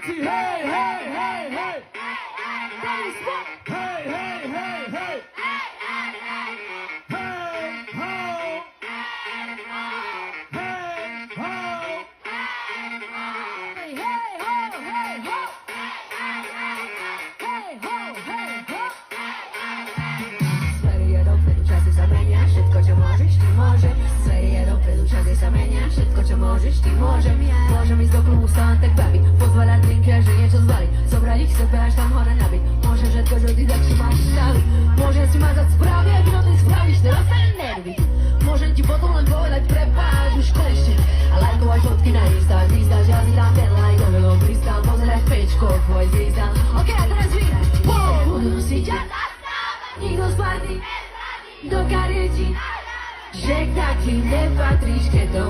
Všetci, hej, hej, hej, hej! Hej, hej, hej, hej! Hej, ho! Hej, ho! Hej, hej, ho, hej, ho! Hej, ho, hej, ho! Sfery je dopredu, časy sa menia, všetko čo môžeš, ty môžem. Sfery je dopredu, časy sa menia, všetko čo môžeš, ty môžem. Môžem ísť do klubu, sa len tak baviť, pozvalať linky a že niečo zvaliť, zobrať ich sebe až tam hore nabiť. Môžem všetko, čo ty tak si máš staviť. Môžem si mazať správy, ak to ty spravíš, teraz sa nerviť. Môžem ti potom len povedať prepáč, už konečne. A lajkovať fotky na Insta, zísť, že ja si dám ten like, oveľom pristám, pozerať pečko, tvoj zísť. Ok, a teraz vy, budú si ťa zastávať, nikto z party, do karieti, že k takým nepatríš, keď to